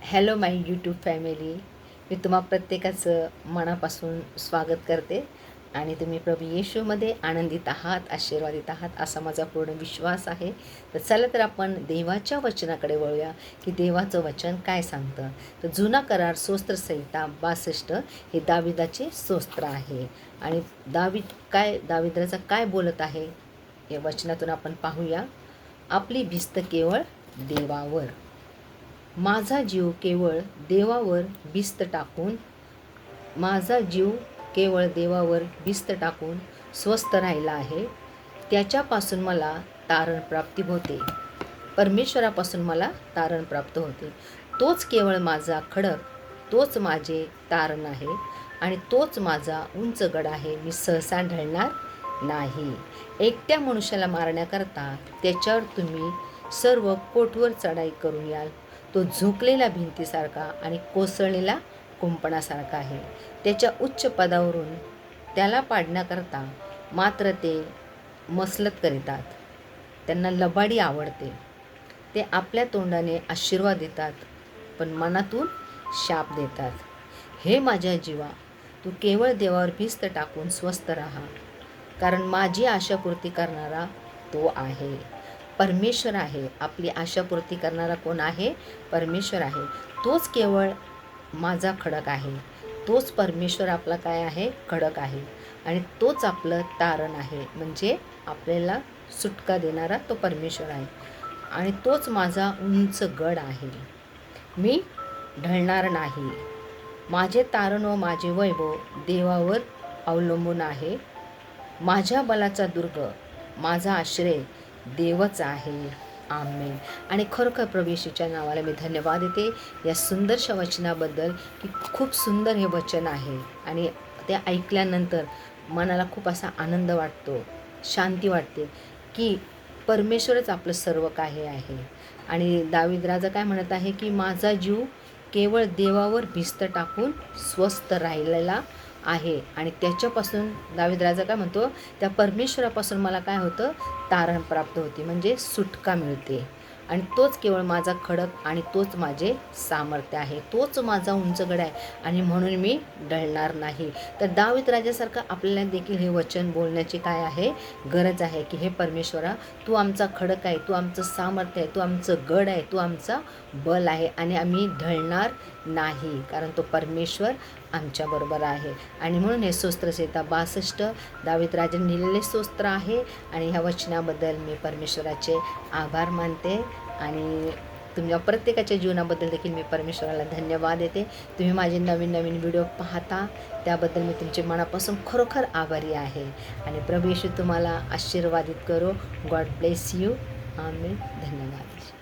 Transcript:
Hello माय YouTube family. मी तुम्हा प्रत्येकाचं मनापासून स्वागत करते आणि तुम्ही प्रभू येशूमध्ये आनंदित आहात, आशीर्वादित आहात असा माझा पूर्ण विश्वास आहे. तर चला तर आपण देवाच्या वचनाकडे वळूया की देवाचं वचन काय सांगतं. तर जुना करार स्तोत्र संहिता 62 हे दाविदाचे स्तोत्र आहे. आणि दाविदाचा काय बोलत आहे या वचनातून आपण पाहूया. आपली भिस्त केवळ देवावर, माझा जीव केवळ देवावर भिस्त टाकून, माझा जीव केवळ देवावर भिस्त टाकून स्वस्थ राहिला आहे. त्याच्यापासून मला तारण प्राप्ती होते, परमेश्वरापासून मला तारण प्राप्त होते. तोच केवळ माझा खडक, तोच माझे तारण आहे आणि तोच माझा उंच गड आहे. मी सहसा ढळणार नाही. एकट्या मनुष्याला मारण्याकरता त्याच्यावर तुम्ही सर्व कोटवर चढाई करून याल. तो झुकलेला भिंतीसारखा आणि कोसळलेला कुंपणासारखा आहे. त्याच्या उच्च पदावरून त्याला पाडण्याकरता मात्र ते मसलत करीतात. त्यांना लबाडी आवडते. ते आपल्या तोंडाने आशीर्वाद देतात पण मनातून शाप देतात. हे माझ्या जीवा, तू केवळ देवावर भिस्त टाकून स्वस्थ राहा, कारण माझी आशापूर्ती करणारा तो आहे. परमेश्वर आहे. आपली आशापूर्ती करणारा कोण आहे? परमेश्वर आहे. तोच केवळ माझा खडक आहे. तोच परमेश्वर आपला काय आहे? खडक आहे. आणि तोच आपलं तारण आहे. म्हणजे आपल्याला सुटका देणारा तो परमेश्वर आहे. आणि तोच माझा उंच गड आहे. मी ढळणार नाही. माझे तारण व माझे वैभव देवावर अवलंबून आहे. माझ्या बलाचा दुर्ग, माझा आश्रय देवच आहे. आमेन. आणि खरोखर प्रभू येशूच्या नावाला मी धन्यवाद देते या सुंदरशा वचनाबद्दल, की खूप सुंदर हे वचन आहे. आणि ते ऐकल्यानंतर मनाला खूप असा आनंद वाटतो, शांती वाटते, की परमेश्वरच आपलं सर्व काही आहे. आणि दावीद राजा काय म्हणत आहे, की माझा जीव केवळ देवावर भिस्त टाकून स्वस्थ राहिलेला आहे. आणि त्याच्यापासून दावीद राजा काय म्हणतो, त्या परमेश्वरापासून मला काय होतं? तारण प्राप्त होते, म्हणजे सुटका मिळते. आणि तोच केवळ माझा खडक आणि तोच माझे सामर्थ्य आहे. तोच माझा उंचगड आहे आणि म्हणून मी ढळणार नाही. तर दावीद राजासारखं आपल्याला देखील हे वचन बोलण्याची काय आहे? गरज आहे, की हे परमेश्वरा, तू आमचा खडक आहे, तू आमचं सामर्थ्य आहे, तू आमचं गड आहे, तू आमचा बल आहे आणि आम्ही ढळणार नाही, कारण तो परमेश्वर आमच्याबरोबर आहे. आणि म्हणून हे स्तोत्र संहिता 62 दावीद राजाने लिहिलेले स्तोत्र आहे. आणि ह्या वचनाबद्दल मी परमेश्वराचे आभार मानते आणि तुमच्या प्रत्येकाच्या जीवनाबद्दल देखील मी परमेश्वराला धन्यवाद देते. तुम्ही माझे नवीन नवीन व्हिडिओ पाहता त्याबद्दल मी तुमचे मनापासून खरोखर आभारी आहे. आणि प्रभू येशू तुम्हाला आशीर्वादित करो. God bless you. आमेन. धन्यवाद.